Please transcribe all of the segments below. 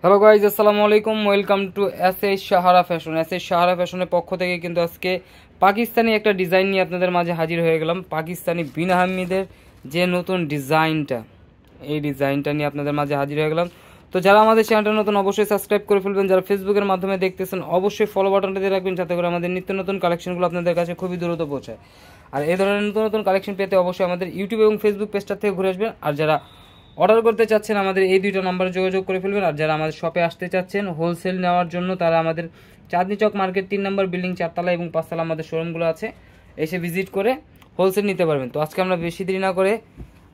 Hello guys, আসসালামু আলাইকুম। Welcome to S Sahara fashion. Sahara ফ্যাশনের পক্ষ থেকে কিন্তু আজকে পাকিস্তানি একটা ডিজাইন নিয়ে আপনাদের মাঝে হাজির হয়ে গেলাম। পাকিস্তানি বিন আহমেদের যে নতুন ডিজাইনটা, এই ডিজাইনটা নিয়ে আপনাদের মাঝে হাজির হয়ে গেলাম। তো যারা আমাদের চ্যানেলটা নতুন অবশ্যই সাবস্ক্রাইব করে ফেলবেন, যারা ফেসবুকের মাধ্যমে দেখতেছেন অবশ্যই ফলো বাটনটা দিয়ে রাখবেন, যাতে করে আমাদের নিত্য নতুন কালেকশনগুলো আপনাদের কাছে খুবই দ্রুত পৌঁছায়। আর এই ধরনের নতুন নতুন কালেকশন পেতে অবশ্যই আমাদের ইউটিউব এবং ফেসবুক পেজটা থেকে ঘুরে আসবেন। আর যারা অর্ডার করতে চাচ্ছেন আমাদের এই দুইটা নাম্বারে যোগাযোগ করে ফেলবেন। আর যারা আমাদের শপে আসতে চাচ্ছেন হোলসেল নেওয়ার জন্য, তারা আমাদের চাঁদনি চক মার্কেট 3 নম্বর বিল্ডিং 4 তলা এবং 5 তলা আমাদের শোরুমগুলো আছে, এসে ভিজিট করে হোলসেল নিতে পারবেন। তো আজকে আমরা বেশি দেরি না করে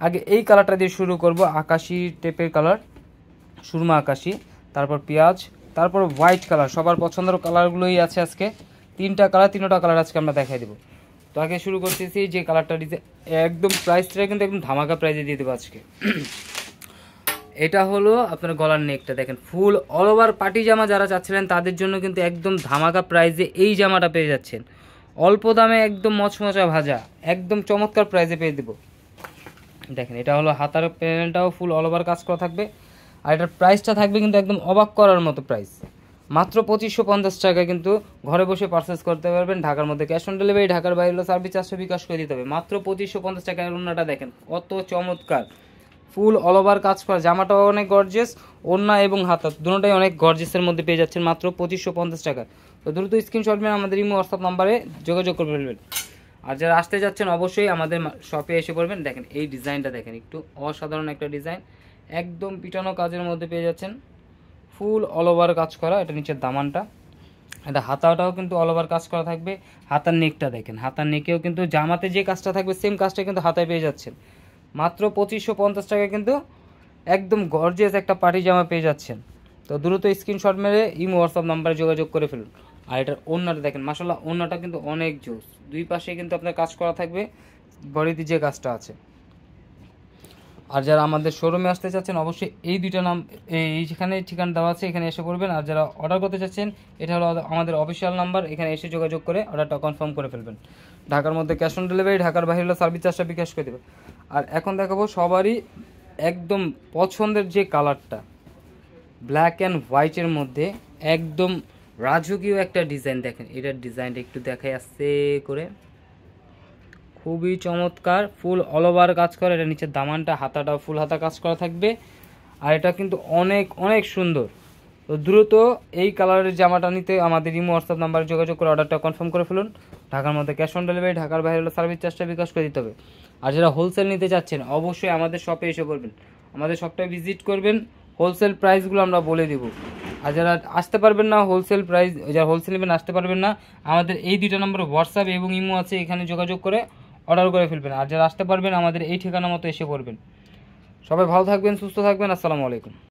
আগে এই কালারটা দিয়ে শুরু করব। আকাশি টাইপের কালার, সুরমা আকাশি, তারপর পেঁয়াজ, তারপর হোয়াইট কালার। সবার পছন্দের কালারগুলোই আছে আজকে। তিনটা কালার আজকে আমরা দেখাই দেবো। তো আগে শুরু করতেছি যে কালারটা একদম প্রাইসটা কিন্তু একদম ধামাকা প্রাইসে দিয়ে দেবো আজকে। এটা হলো আপনার গলার নেকটা দেখেন, ফুল অল ওভার পার্টি জামা যারা চাচ্ছিলেন তাদের জন্য কিন্তু একদম ধামাকা প্রাইসে এই জামাটা পেয়ে যাচ্ছেন। অল্প দামে একদম মচমচা ভাজা, একদম চমৎকার প্রাইসে পেয়ে দেবো। দেখেন এটা হলো হাতার প্যানেলটাও ফুল অল ওভার কাজ করা থাকবে। আর এটার প্রাইসটা থাকবে কিন্তু একদম অবাক করার মতো প্রাইস, মাত্র 2550 টাকা। কিন্তু ঘরে বসে পারচেস করতে পারবেন। ঢাকার মধ্যে ক্যাশ অন ডেলিভারি, ঢাকার বাইরে হলো সার্ভিস চার্জটা বিকাশ করে দিতে হবে। মাত্র 2550 টাকার ওড়নাটা দেখেন কত চমৎকার, ফুল অল ওভার কাজ করা। জামাটাও অনেক গর্জিয়াস, ওড়না এবং হাতা দুটোটাই অনেক গর্জিয়াসের মধ্যে পেয়ে যাচ্ছেন মাত্র 2550 টাকা। তো দ্রুত স্ক্রিনশট নিয়ে আমাদের ইমো হোয়াটসঅ্যাপ নাম্বারে যোগাযোগ করে ফেলবেন। আর যারা আসতে যাচ্ছেন অবশ্যই আমাদের শপে এসে পড়বেন। দেখেন এই ডিজাইনটা দেখেন, একটু অসাধারণ একটা ডিজাইন, একদম পিটানো কাজের মধ্যে পেয়ে যাচ্ছেন, ফুল অল ওভার কাজ করা। এটা নিচের দামানটা, এটা হাতাটাও কিন্তু অল ওভার কাজ করা থাকবে। হাতার নেকটা দেখেন, হাতার নেকেও কিন্তু জামাতে যে কাজটা থাকবে সেম কাজটা কিন্তু হাতায় পেয়ে যাচ্ছেন মাত্র 2550 টাকায়। কিন্তু একদম গর্জিয়াস একটা পার্টি জামা পেয়ে যাচ্ছেন। তো দ্রুত স্ক্রিনশট মেরে ইমো হোয়াটসঅ্যাপ নাম্বারে যোগাযোগ করে ফেলুন। আর এটার ওড়নাটা দেখেন, মাশাআল্লাহ ওড়নাটা কিন্তু অনেক জোস, দুই পাশে কিন্তু আপনার কাজ করা থাকবে, বডিতে যে কাজটা আছে। আর যারা আমাদের শোরুমে আসতে চাচ্ছেন অবশ্যই এই দুইটা নাম, এইখানে ঠিকানা দেওয়া আছে, এখানে এসে পড়বেন। আর যারা অর্ডার করতে চাচ্ছেন এটা হলো আমাদের অফিসিয়াল নাম্বার, এখানে এসে যোগাযোগ করে অর্ডারটা কনফার্ম করে ফেলবেন। ঢাকার মধ্যে ক্যাশ অন ডেলিভারি, ঢাকার বাইরে হলো সার্ভিস চার্জটা বিকাশ করে দেবে। আর এখন দেখাবো সবারই একদম পছন্দের যে কালারটা, ব্ল্যাক অ্যান্ড হোয়াইটের মধ্যে একদম রাজকীয় একটা ডিজাইন। দেখেন এটার ডিজাইনটা একটু দেখাই আসছে করে, খুবই চমৎকার, ফুল অল ওভার কাজ করা। এটা নিচের দামানটা, হাতাটাও ফুল হাতা কাজ করা থাকবে। আর এটা কিন্তু অনেক অনেক সুন্দর। তো দ্রুত এই কালারের জামাটা নিতে আমাদের ইমো হোয়াটসঅ্যাপ নাম্বারে যোগাযোগ করে অর্ডারটা কনফার্ম করে ফেলুন। ঢাকার মধ্যে ক্যাশ অন ডেলিভারি, ঢাকার বাইরে হলো সার্ভিস চার্জটা বিকাশ করে দিতে হবে। আর যারা হোলসেল নিতে চাচ্ছেন অবশ্যই আমাদের শপে এসে পড়বেন, আমাদের শপটা ভিজিট করবেন, হোলসেল প্রাইসগুলো আমরা বলে দেবো। আর যারা আসতে পারবেন না হোলসেল প্রাইস, যারা হোলসেল নেবেন আসতে পারবেন না, আমাদের এই দুইটা নম্বরে হোয়াটসঅ্যাপ এবং ইমো আছে, এখানে যোগাযোগ করে অর্ডার করে ফেলবেন। আর যারা আসতে পারবেন আমাদের এই ঠিকানা মতো এসে পড়বেন। সবাই ভালো থাকবেন, সুস্থ থাকবেন। আসসালামু আলাইকুম।